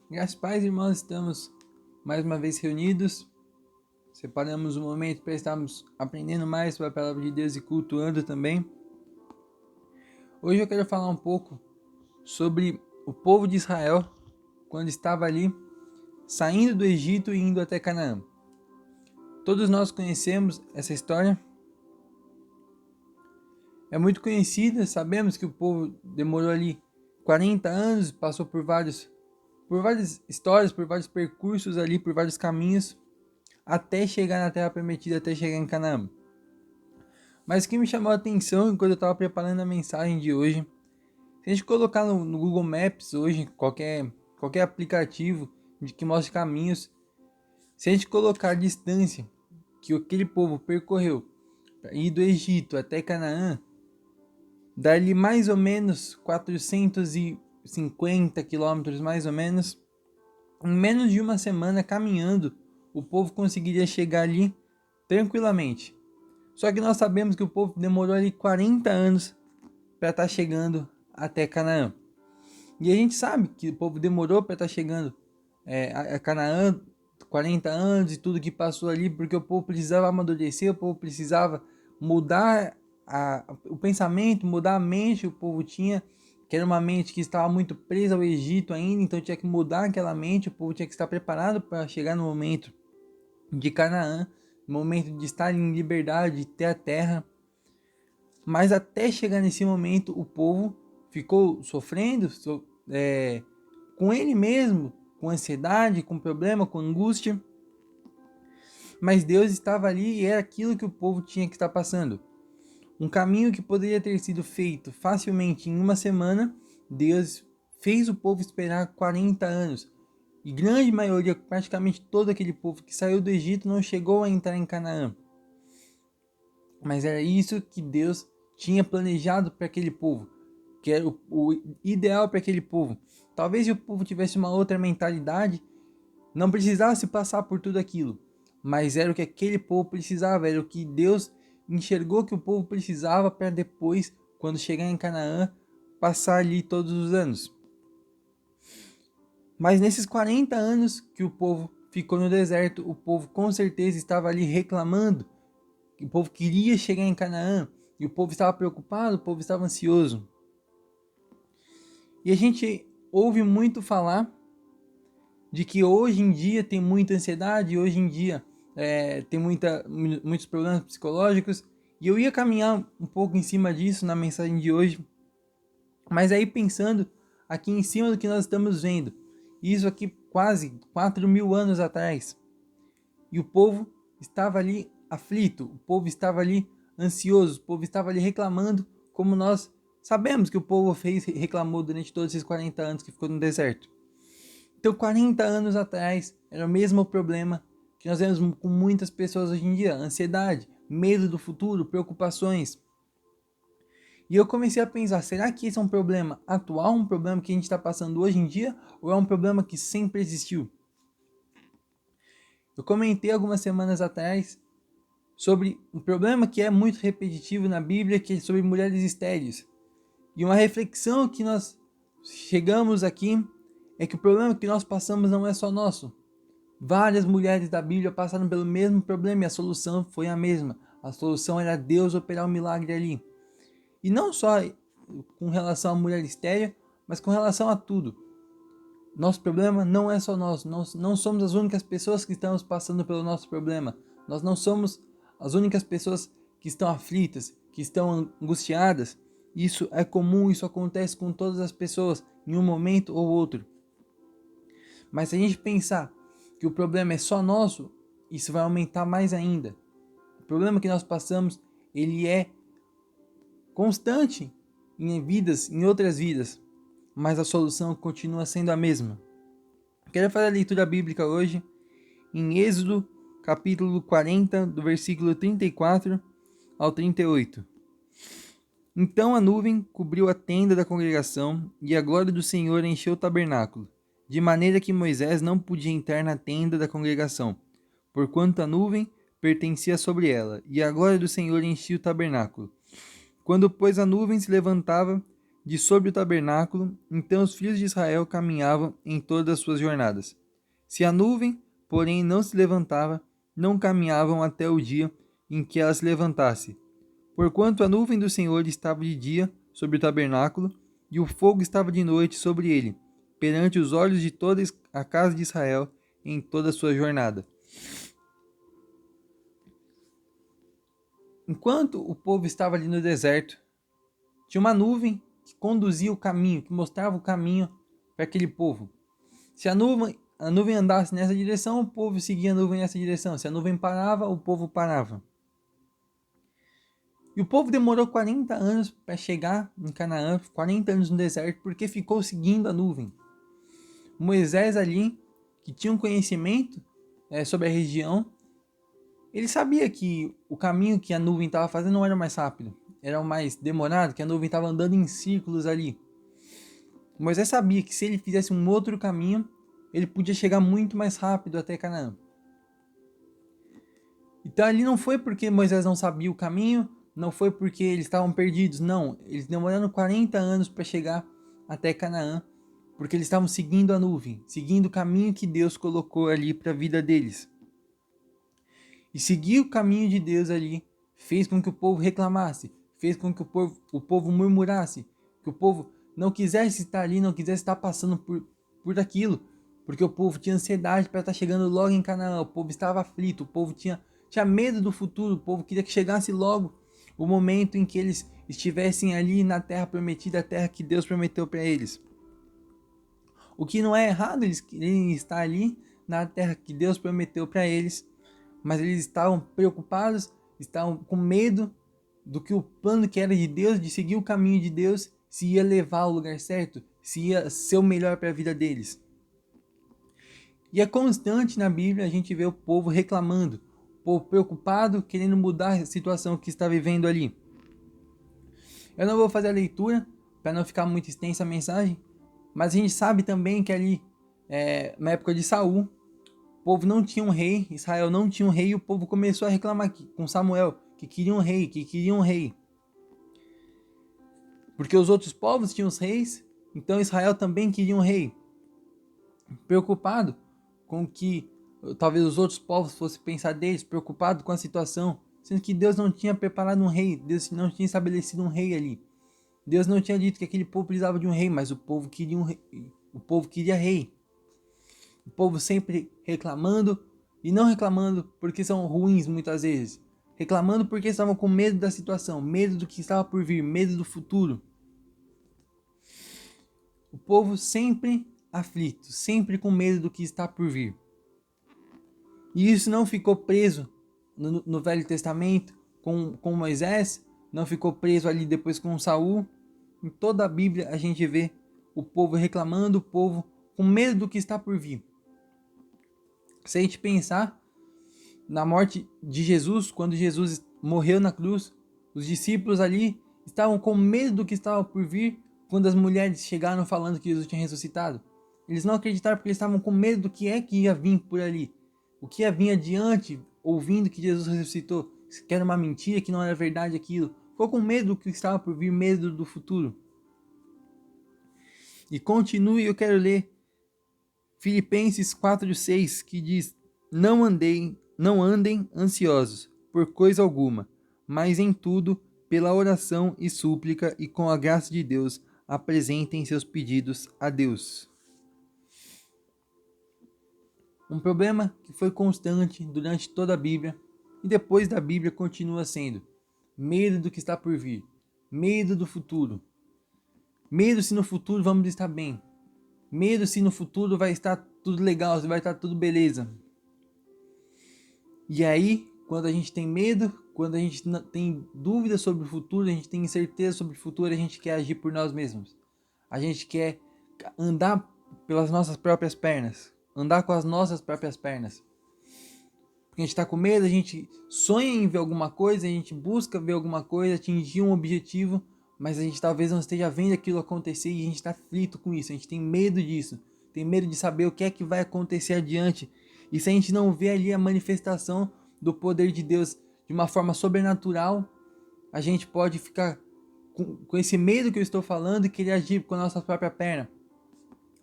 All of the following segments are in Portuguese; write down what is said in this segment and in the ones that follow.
Graças pais, irmãos, estamos mais uma vez reunidos. Separamos um momento para estarmos aprendendo mais sobre a palavra de Deus e cultuando também. Hoje eu quero falar um pouco sobre o povo de Israel quando estava ali saindo do Egito e indo até Canaã. Todos nós conhecemos essa história. É muito conhecida, sabemos que o povo demorou ali 40 anos, passou por várias histórias, por vários percursos ali, por vários caminhos, até chegar na Terra Prometida, até chegar em Canaã. Mas o que me chamou a atenção enquanto eu estava preparando a mensagem de hoje, se a gente colocar no Google Maps hoje, qualquer aplicativo que mostre caminhos, se a gente colocar a distância que aquele povo percorreu para ir do Egito até Canaã, dá-lhe mais ou menos 450 quilômetros, mais ou menos. Em menos de uma semana caminhando, o povo conseguiria chegar ali tranquilamente. Só que nós sabemos que o povo demorou ali 40 anos para estar chegando até Canaã. E a gente sabe que o povo demorou para estar chegando a Canaã, 40 anos e tudo que passou ali, porque o povo precisava amadurecer, o povo precisava mudar o pensamento, mudar a mente. O povo tinha, que era uma mente que estava muito presa ao Egito ainda, então tinha que mudar aquela mente. O povo tinha que estar preparado para chegar no momento de Canaã, no momento de estar em liberdade, de ter a terra. Mas até chegar nesse momento, o povo ficou sofrendo com ele mesmo, com ansiedade, com problema, com angústia. Mas Deus estava ali e era aquilo que o povo tinha que estar passando. Um caminho que poderia ter sido feito facilmente em uma semana, Deus fez o povo esperar 40 anos. E grande maioria, praticamente todo aquele povo que saiu do Egito não chegou a entrar em Canaã. Mas era isso que Deus tinha planejado para aquele povo, que era o ideal para aquele povo. Talvez se o povo tivesse uma outra mentalidade, não precisasse passar por tudo aquilo, mas era o que aquele povo precisava, era o que Deus enxergou que o povo precisava para depois, quando chegar em Canaã, passar ali todos os anos. Mas nesses 40 anos que o povo ficou no deserto, o povo com certeza estava ali reclamando, que o povo queria chegar em Canaã, e o povo estava preocupado, o povo estava ansioso. E a gente ouve muito falar de que hoje em dia tem muita ansiedade, hoje em dia tem muitos problemas psicológicos, e eu ia caminhar um pouco em cima disso na mensagem de hoje, mas aí pensando aqui em cima do que nós estamos vendo, isso aqui quase 4.000 anos atrás, e o povo estava ali aflito, o povo estava ali ansioso, o povo estava ali reclamando, como nós sabemos que o povo reclamou durante todos esses 40 anos que ficou no deserto. Então, 40 anos atrás, era o mesmo problema que nós vemos com muitas pessoas hoje em dia: ansiedade, medo do futuro, preocupações. E eu comecei a pensar, será que esse é um problema atual, um problema que a gente está passando hoje em dia, ou é um problema que sempre existiu? Eu comentei algumas semanas atrás sobre um problema que é muito repetitivo na Bíblia, que é sobre mulheres estéreis. E uma reflexão que nós chegamos aqui é que o problema que nós passamos não é só nosso. Várias mulheres da Bíblia passaram pelo mesmo problema e a solução foi a mesma. A solução era Deus operar um milagre ali. E não só com relação à mulher estéril, mas com relação a tudo. Nosso problema não é só nosso. Nós não somos as únicas pessoas que estamos passando pelo nosso problema. Nós não somos as únicas pessoas que estão aflitas, que estão angustiadas. Isso é comum, isso acontece com todas as pessoas em um momento ou outro. Mas se a gente pensar que o problema é só nosso, isso vai aumentar mais ainda. O problema que nós passamos, ele é constante em outras vidas, mas a solução continua sendo a mesma. Quero fazer a leitura bíblica hoje em Êxodo, capítulo 40, do versículo 34 ao 38. Então a nuvem cobriu a tenda da congregação e a glória do Senhor encheu o tabernáculo, de maneira que Moisés não podia entrar na tenda da congregação, porquanto a nuvem pertencia sobre ela, e a glória do Senhor enchia o tabernáculo. Quando, pois, a nuvem se levantava, de sobre o tabernáculo, então os filhos de Israel caminhavam em todas as suas jornadas. Se a nuvem, porém, não se levantava, não caminhavam até o dia em que ela se levantasse. Porquanto a nuvem do Senhor estava de dia sobre o tabernáculo, e o fogo estava de noite sobre ele, perante os olhos de toda a casa de Israel em toda a sua jornada. Enquanto o povo estava ali no deserto, tinha uma nuvem que conduzia o caminho, que mostrava o caminho para aquele povo. Se a nuvem andasse nessa direção, o povo seguia a nuvem nessa direção. Se a nuvem parava, o povo parava. E o povo demorou 40 anos para chegar em Canaã, 40 anos no deserto, porque ficou seguindo a nuvem. Moisés ali, que tinha um conhecimento sobre a região, ele sabia que o caminho que a nuvem estava fazendo não era mais rápido, era o mais demorado, que a nuvem estava andando em círculos ali. Moisés sabia que se ele fizesse um outro caminho, ele podia chegar muito mais rápido até Canaã. Então ali não foi porque Moisés não sabia o caminho, não foi porque eles estavam perdidos, não. Eles demoraram 40 anos para chegar até Canaã, porque eles estavam seguindo a nuvem, seguindo o caminho que Deus colocou ali para a vida deles. E seguir o caminho de Deus ali fez com que o povo reclamasse, fez com que o povo murmurasse, que o povo não quisesse estar ali, não quisesse estar passando por aquilo, porque o povo tinha ansiedade para estar chegando logo em Canaã, o povo estava aflito, o povo tinha medo do futuro, o povo queria que chegasse logo o momento em que eles estivessem ali na terra prometida, a terra que Deus prometeu para eles. O que não é errado eles quererem estar ali na terra que Deus prometeu para eles, mas eles estavam preocupados, estavam com medo do que o plano que era de Deus, de seguir o caminho de Deus, se ia levar ao lugar certo, se ia ser o melhor para a vida deles. E é constante na Bíblia a gente vê o povo reclamando, o povo preocupado, querendo mudar a situação que está vivendo ali. Eu não vou fazer a leitura, para não ficar muito extensa a mensagem, mas a gente sabe também que ali, na época de Saul, o povo não tinha um rei, Israel não tinha um rei, e o povo começou a reclamar com Samuel, que queria um rei, que queria um rei. Porque os outros povos tinham os reis, então Israel também queria um rei. Preocupado com que talvez os outros povos fossem pensar deles, preocupado com a situação, sendo que Deus não tinha preparado um rei, Deus não tinha estabelecido um rei ali. Deus não tinha dito que aquele povo precisava de um rei, mas o povo queria um rei. O povo queria rei. O povo sempre reclamando, e não reclamando porque são ruins muitas vezes, reclamando porque estavam com medo da situação, medo do que estava por vir, medo do futuro. O povo sempre aflito, sempre com medo do que está por vir. E isso não ficou preso no Velho Testamento com Moisés, não ficou preso ali depois com Saul. Em toda a Bíblia a gente vê o povo reclamando, o povo com medo do que está por vir. Se a gente pensar na morte de Jesus, quando Jesus morreu na cruz, os discípulos ali estavam com medo do que estava por vir quando as mulheres chegaram falando que Jesus tinha ressuscitado. Eles não acreditaram porque eles estavam com medo do que é que ia vir por ali. O que ia vir adiante, ouvindo que Jesus ressuscitou, que era uma mentira, que não era verdade aquilo. Ficou com medo do que estava por vir, medo do futuro. E continue, eu quero ler Filipenses 4:6, que diz: não andem ansiosos por coisa alguma, mas em tudo, pela oração e súplica e com a graça de Deus, apresentem seus pedidos a Deus. Um problema que foi constante durante toda a Bíblia e depois da Bíblia continua sendo medo do que está por vir, medo do futuro, medo se no futuro vamos estar bem, medo se no futuro vai estar tudo legal, se vai estar tudo beleza. E aí, quando a gente tem medo, quando a gente tem dúvidas sobre o futuro, a gente tem incerteza sobre o futuro, a gente quer agir por nós mesmos. A gente quer andar pelas nossas próprias pernas, andar com as nossas próprias pernas. Porque a gente está com medo, a gente sonha em ver alguma coisa, a gente busca ver alguma coisa, atingir um objetivo, mas a gente talvez não esteja vendo aquilo acontecer e a gente está aflito com isso, a gente tem medo disso, tem medo de saber o que é que vai acontecer adiante. E se a gente não vê ali a manifestação do poder de Deus de uma forma sobrenatural, a gente pode ficar com esse medo que eu estou falando e querer agir com a nossa própria perna.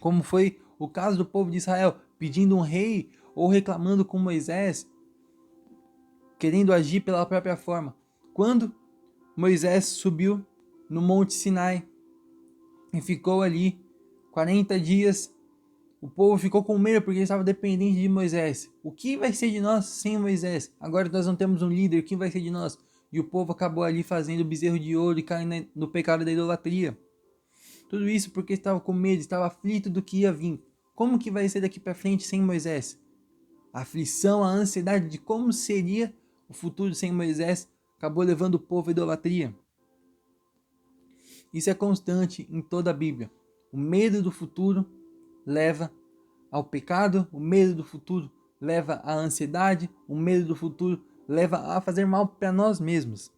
Como foi o caso do povo de Israel, pedindo um rei ou reclamando com Moisés, querendo agir pela própria forma. Quando Moisés subiu no Monte Sinai e ficou ali 40 dias, o povo ficou com medo porque estava dependente de Moisés. O que vai ser de nós sem Moisés? Agora nós não temos um líder, o que vai ser de nós? E o povo acabou ali fazendo bezerro de ouro e caindo no pecado da idolatria. Tudo isso porque estava com medo, estava aflito do que ia vir. Como que vai ser daqui para frente sem Moisés? A aflição, a ansiedade de como seria o futuro sem Moisés acabou levando o povo à idolatria. Isso é constante em toda a Bíblia. O medo do futuro leva ao pecado, o medo do futuro leva à ansiedade, o medo do futuro leva a fazer mal para nós mesmos.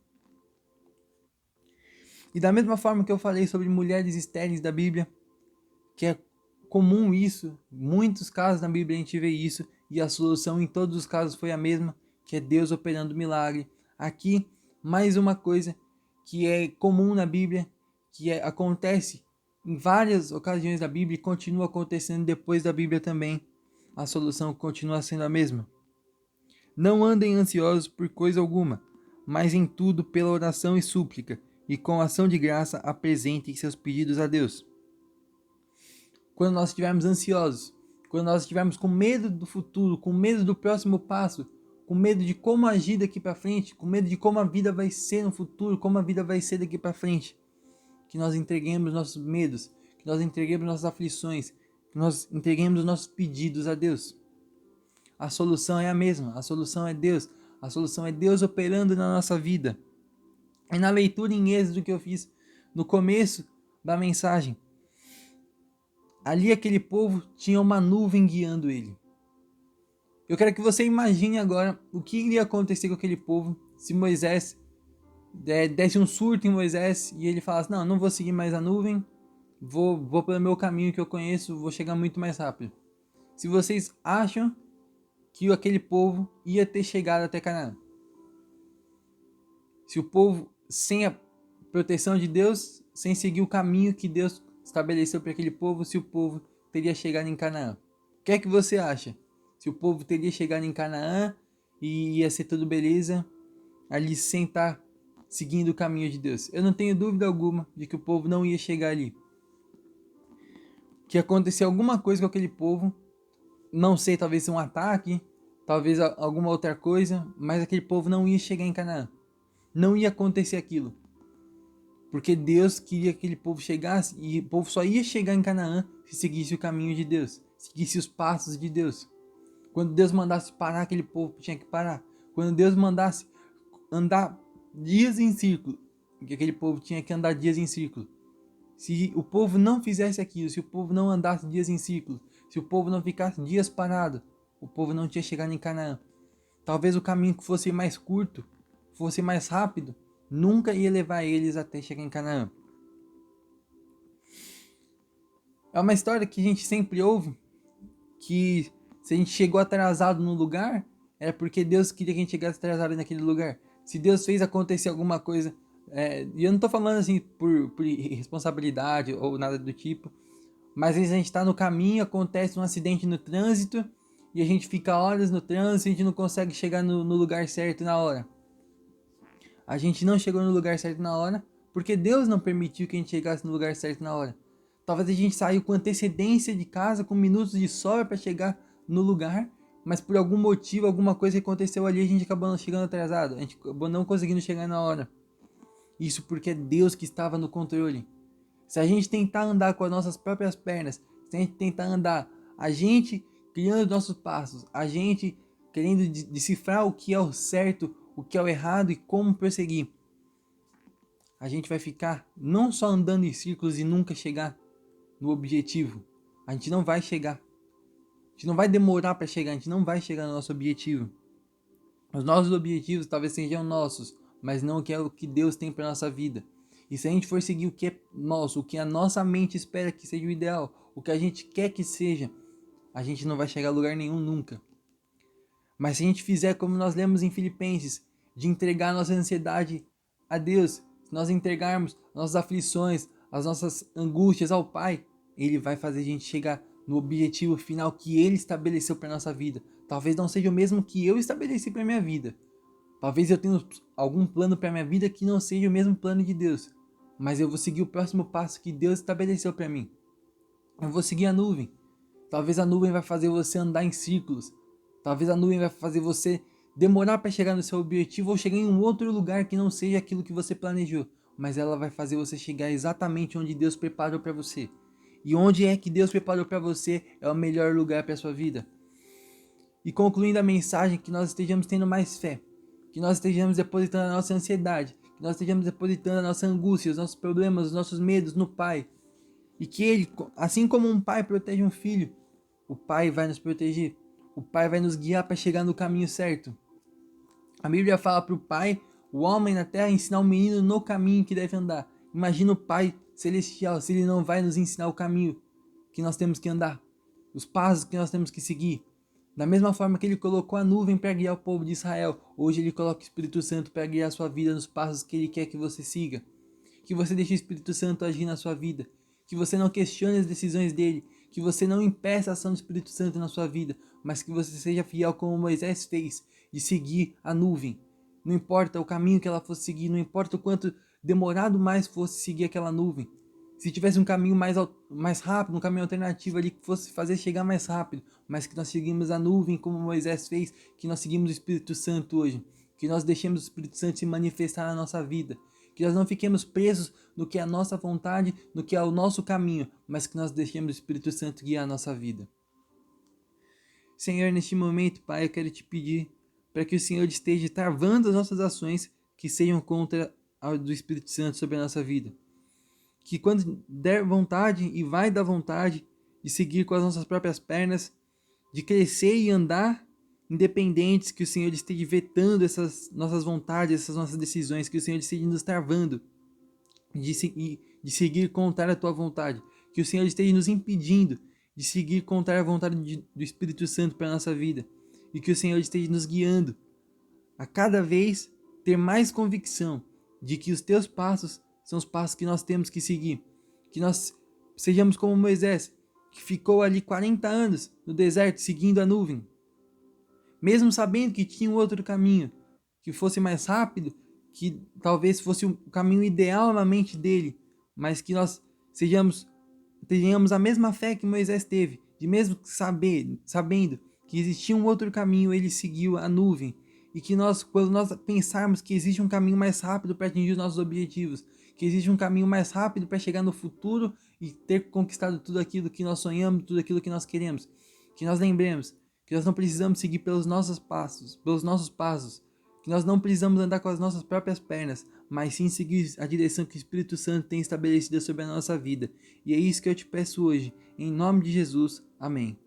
E da mesma forma que eu falei sobre mulheres estéreis da Bíblia, que é comum isso, em muitos casos na Bíblia a gente vê isso, e a solução em todos os casos foi a mesma, que é Deus operando milagre. Aqui, mais uma coisa que é comum na Bíblia, acontece em várias ocasiões da Bíblia e continua acontecendo depois da Bíblia também. A solução continua sendo a mesma. Não andem ansiosos por coisa alguma, mas em tudo pela oração e súplica, e com ação de graça apresentem seus pedidos a Deus. Quando nós estivermos ansiosos, quando nós estivermos com medo do futuro, com medo do próximo passo, com medo de como agir daqui para frente, com medo de como a vida vai ser no futuro, como a vida vai ser daqui para frente, que nós entreguemos nossos medos, que nós entreguemos nossas aflições, que nós entreguemos nossos pedidos a Deus. A solução é a mesma, a solução é Deus, a solução é Deus operando na nossa vida. E na leitura em Êxodo que eu fiz no começo da mensagem, ali aquele povo tinha uma nuvem guiando ele. Eu quero que você imagine agora o que iria acontecer com aquele povo se Moisés desse um surto em Moisés e ele falasse, não vou seguir mais a nuvem, vou pelo meu caminho que eu conheço, vou chegar muito mais rápido. Se vocês acham que aquele povo ia ter chegado até Canaã? Se o povo, sem a proteção de Deus, sem seguir o caminho que Deus estabeleceu para aquele povo, se o povo teria chegado em Canaã? O que é que você acha? Se o povo teria chegado em Canaã e ia ser tudo beleza, ali sem estar seguindo o caminho de Deus? Eu não tenho dúvida alguma de que o povo não ia chegar ali. Que ia acontecer alguma coisa com aquele povo, não sei, talvez um ataque, talvez alguma outra coisa, mas aquele povo não ia chegar em Canaã. Não ia acontecer aquilo. Porque Deus queria que aquele povo chegasse, e o povo só ia chegar em Canaã se seguisse o caminho de Deus, seguisse os passos de Deus. Quando Deus mandasse parar, aquele povo tinha que parar. Quando Deus mandasse andar dias em círculo, aquele povo tinha que andar dias em círculo. Se o povo não fizesse aquilo, se o povo não andasse dias em círculo, se o povo não ficasse dias parado, o povo não tinha chegado em Canaã. Talvez o caminho que fosse mais curto, fosse mais rápido, nunca ia levar eles até chegar em Canaã. É uma história que a gente sempre ouve, que se a gente chegou atrasado no lugar, é porque Deus queria que a gente chegasse atrasado naquele lugar. Se Deus fez acontecer alguma coisa, e eu não estou falando assim por irresponsabilidade ou nada do tipo, mas às vezes a gente está no caminho, acontece um acidente no trânsito, e a gente fica horas no trânsito e a gente não consegue chegar no lugar certo na hora. A gente não chegou no lugar certo na hora, porque Deus não permitiu que a gente chegasse no lugar certo na hora. Talvez a gente saiu com antecedência de casa, com minutos de sobra para chegar no lugar, mas por algum motivo, alguma coisa que aconteceu ali, a gente acabou não chegando atrasado, a gente acabou não conseguindo chegar na hora. Isso porque é Deus que estava no controle. Se a gente tentar andar com as nossas próprias pernas, se a gente tentar andar, a gente criando nossos passos, a gente querendo decifrar o que é o certo, o que é o errado e como prosseguir, a gente vai ficar não só andando em círculos e nunca chegar no objetivo. A gente não vai chegar. A gente não vai demorar para chegar, a gente não vai chegar no nosso objetivo. Os nossos objetivos talvez sejam nossos, mas não que é o que Deus tem para nossa vida. E se a gente for seguir o que é nosso, o que a nossa mente espera que seja o ideal, o que a gente quer que seja, a gente não vai chegar a lugar nenhum nunca. Mas se a gente fizer como nós lemos em Filipenses, de entregar nossa ansiedade a Deus, que nós entregarmos nossas aflições, as nossas angústias ao Pai, Ele vai fazer a gente chegar no objetivo final que Ele estabeleceu para nossa vida. Talvez não seja o mesmo que eu estabeleci para minha vida. Talvez eu tenha algum plano para minha vida que não seja o mesmo plano de Deus. Mas eu vou seguir o próximo passo que Deus estabeleceu para mim. Eu vou seguir a nuvem. Talvez a nuvem vai fazer você andar em círculos. Talvez a nuvem vai fazer você demorar para chegar no seu objetivo ou chegar em um outro lugar que não seja aquilo que você planejou. Mas ela vai fazer você chegar exatamente onde Deus preparou para você. E onde é que Deus preparou para você é o melhor lugar para a sua vida. E concluindo a mensagem, que nós estejamos tendo mais fé. Que nós estejamos depositando a nossa ansiedade. Que nós estejamos depositando a nossa angústia, os nossos problemas, os nossos medos no Pai. E que Ele, assim como um pai protege um filho, o Pai vai nos proteger. O Pai vai nos guiar para chegar no caminho certo. A Bíblia fala para o Pai, o homem na terra, ensinar o menino no caminho que deve andar. Imagina o Pai celestial, se Ele não vai nos ensinar o caminho que nós temos que andar. Os passos que nós temos que seguir. Da mesma forma que Ele colocou a nuvem para guiar o povo de Israel, hoje Ele coloca o Espírito Santo para guiar a sua vida nos passos que Ele quer que você siga. Que você deixe o Espírito Santo agir na sua vida. Que você não questione as decisões dele. Que você não impeça a ação do Espírito Santo na sua vida. Mas que você seja fiel como Moisés fez, de seguir a nuvem. Não importa o caminho que ela fosse seguir, não importa o quanto demorado mais fosse seguir aquela nuvem. Se tivesse um caminho mais rápido, um caminho alternativo ali que fosse fazer chegar mais rápido, mas que nós seguimos a nuvem como Moisés fez, que nós seguimos o Espírito Santo hoje, que nós deixemos o Espírito Santo se manifestar na nossa vida, que nós não fiquemos presos no que é a nossa vontade, no que é o nosso caminho, mas que nós deixemos o Espírito Santo guiar a nossa vida. Senhor, neste momento, Pai, eu quero te pedir para que o Senhor esteja travando as nossas ações que sejam contra a do Espírito Santo sobre a nossa vida. Que quando der vontade e vai dar vontade de seguir com as nossas próprias pernas, de crescer e andar independentes, que o Senhor esteja vetando essas nossas vontades, essas nossas decisões, que o Senhor esteja nos travando de seguir contra a tua vontade, que o Senhor esteja nos impedindo de seguir contra a vontade do Espírito Santo para a nossa vida, e que o Senhor esteja nos guiando a cada vez ter mais convicção de que os teus passos são os passos que nós temos que seguir. Que nós sejamos como Moisés, que ficou ali 40 anos no deserto seguindo a nuvem. Mesmo sabendo que tinha um outro caminho, que fosse mais rápido, que talvez fosse o caminho ideal na mente dele, mas que nós tenhamos a mesma fé que Moisés teve, de mesmo sabendo que existia um outro caminho, ele seguiu a nuvem. E que nós, quando nós pensarmos que existe um caminho mais rápido para atingir os nossos objetivos, que existe um caminho mais rápido para chegar no futuro e ter conquistado tudo aquilo que nós sonhamos, tudo aquilo que nós queremos, que nós lembremos que nós não precisamos seguir pelos nossos passos, que nós não precisamos andar com as nossas próprias pernas, mas sim seguir a direção que o Espírito Santo tem estabelecida sobre a nossa vida. E é isso que eu te peço hoje, em nome de Jesus. Amém.